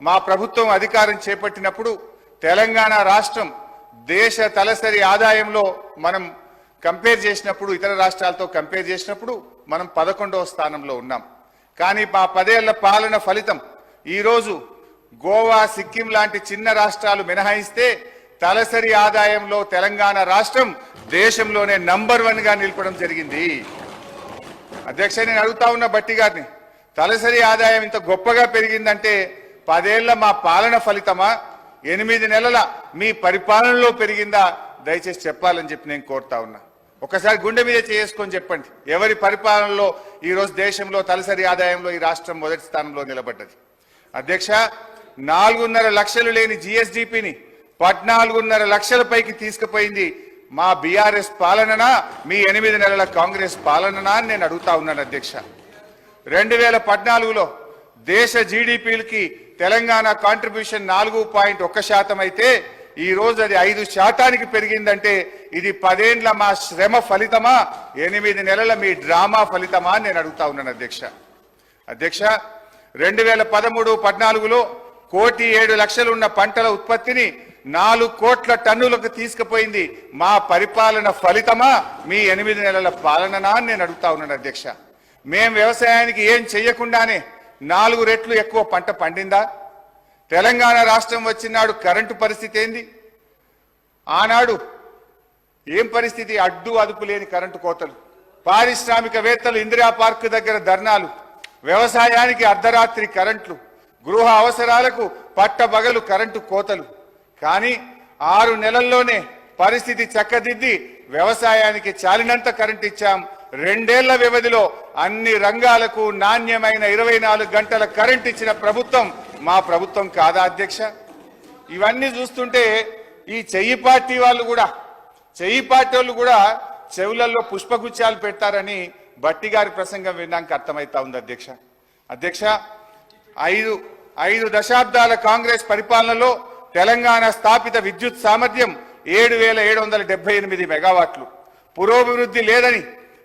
మా ప్రభుత్వం అధికారం చేపట్టినప్పుడు తెలంగాణ రాష్ట్రం దేశ తలసరి ఆదాయంలో మనం కంపేర్ చేసినప్పుడు ఇతర రాష్ట్రాలతో కంపేర్ చేసినప్పుడు మనం 11వ స్థానంలో ఉన్నాం. కానీ మా 10 ఏళ్ల పాలన ఫలితం ఈ రోజు గోవా, సిక్కిం లాంటి చిన్న రాష్ట్రాలు మినహాయిస్తే తలసరి ఆదాయంలో తెలంగాణ రాష్ట్రం దేశంలోనే నంబర్ 1 గా నిలపడం జరిగింది. అధ్యక్ష, నేను అడుగుతా ఉన్న బట్టి గారిని, తలసరి ఆదాయం ఇంత గొప్పగా పెరిగిందంటే 10 ఏళ్ల మా పాలన ఫలితమా, 8 నెలల మీ పరిపాలనలో పెరిగిందా? దయచేసి చెప్పాలని చెప్పి నేను కోరుతా ఉన్నా. ఒకసారి గుండె మీద చేసుకొని చెప్పండి, ఎవరి పరిపాలనలో ఈ రోజు దేశంలో తలసరి ఆదాయంలో ఈ రాష్ట్రం మొదటి స్థానంలో నిలబడ్డది? అధ్యక్ష, 4.5 లక్షలు లేని జిఎస్డిపిని 14.5 లక్షల పైకి తీసుకుపోయింది మా బీఆర్ఎస్ పాలననా, మీ 8 నెలల కాంగ్రెస్ పాలననా అని నేను అడుగుతా ఉన్నాను. అధ్యక్ష, 2014లో దేశ జీడిపికి తెలంగాణ కాంట్రిబ్యూషన్ 4.1% అయితే ఈ రోజు అది 5% పెరిగిందంటే ఇది 10 ఏళ్ల మా శ్రమ ఫలితమా, 8 నెలల మీ డ్రామా ఫలితమా అని నేను అడుగుతా ఉన్నాను. అధ్యక్ష, 2013-14లో 1,07,00,000 ఉన్న పంటల ఉత్పత్తిని 4 కోట్ల టన్నులకు తీసుకుపోయింది మా పరిపాలన ఫలితమా, మీ 8 నెలల పాలననా అని నేను అడుగుతా ఉన్నాను. అధ్యక్ష, మేం వ్యవసాయానికి ఏం చెయ్యకుండానే 4 రెట్లు ఎక్కువ పంట పండిందా? తెలంగాణ రాష్ట్రం వచ్చినాడు కరెంటు పరిస్థితి ఏంది? ఆనాడు ఏం పరిస్థితి? అడ్డు అదుపు లేని కరెంటు కోతలు, పారిశ్రామికవేత్తలు ఇందిరా పార్క్ దగ్గర ధర్నాలు, వ్యవసాయానికి అర్ధరాత్రి కరెంట్లు, గృహ అవసరాలకు పట్టబగలు కరెంటు కోతలు. కానీ 6 నెలల్లోనే పరిస్థితి చక్కదిద్ది వ్యవసాయానికి చాలినంత కరెంట్ ఇచ్చాం. 2 ఏళ్ల వ్యవధిలో అన్ని రంగాలకు నాణ్యమైన 24 గంటల కరెంట్ ఇచ్చిన ప్రభుత్వం మా ప్రభుత్వం కాదా? అధ్యక్ష, ఇవన్నీ చూస్తుంటే ఈ చెయ్యి పార్టీ వాళ్ళు కూడా చెవులలో పుష్పగుచ్చాలు పెడతారని బట్టి గారి ప్రసంగం విన్నాక అర్థమైతా ఉంది. అధ్యక్ష, 5 దశాబ్దాల కాంగ్రెస్ పరిపాలనలో తెలంగాణ స్థాపిత విద్యుత్ సామర్థ్యం 7,778 మెగావాట్లు. పురోభివృద్ధి లేదని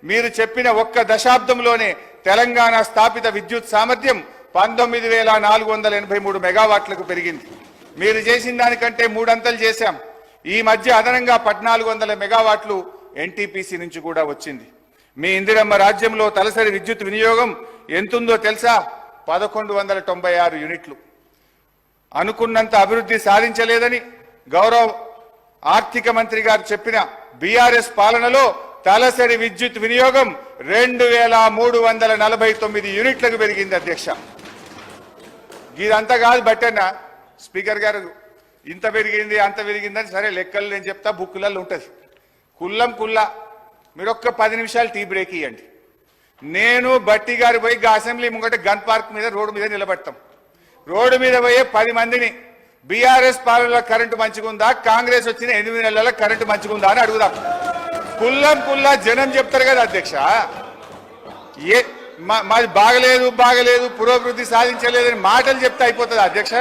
మీరు చెప్పిన ఒక్క దశాబ్దంలోనే తెలంగాణ స్థాపిత విద్యుత్ సామర్థ్యం 19,483 మెగావాట్లకు పెరిగింది. మీరు చేసిన దానికంటే 3 అంతలు చేశాం. ఈ మధ్య అదనంగా 1,400 మెగావాట్లు ఎన్టీపీసీ నుంచి కూడా వచ్చింది. మీ ఇందిరమ్మ రాజ్యంలో తలసరి విద్యుత్ వినియోగం ఎంతుందో తెలుసా? 1,196 యూనిట్లు. అనుకున్నంత అభివృద్ధి సాధించలేదని గౌరవ ఆర్థిక మంత్రి గారు చెప్పిన బీఆర్ఎస్ పాలనలో తలసరి విద్యుత్ వినియోగం 2,349 యూనిట్లకు పెరిగింది. అధ్యక్ష, ఇదంతా కాదు బట్టన్నా, స్పీకర్ గారు ఇంత పెరిగింది అంత పెరిగిందని సరే లెక్కలు నేను చెప్తా, బుక్కులలో ఉంటుంది. కుల్లా మీరు ఒక్క 10 నిమిషాలు టీ బ్రేక్ ఇవ్వండి. నేను బట్టి గారు పోయి అసెంబ్లీ ముంగట గన్ పార్క్ మీద రోడ్డు మీద నిలబెడతాం. రోడ్డు మీద పోయే 10 మందిని బీఆర్ఎస్ పాలనలో కరెంటు మంచిగుందా, కాంగ్రెస్ వచ్చిన 8 నెలల కరెంటు మంచిగుందా అని అడుగుదాం. కుల్లా జనం చెప్తారు కదా అధ్యక్ష. మాది బాగలేదు పురోభివృద్ధి సాధించలేదని మాటలు చెప్తే అయిపోతుంది అధ్యక్ష.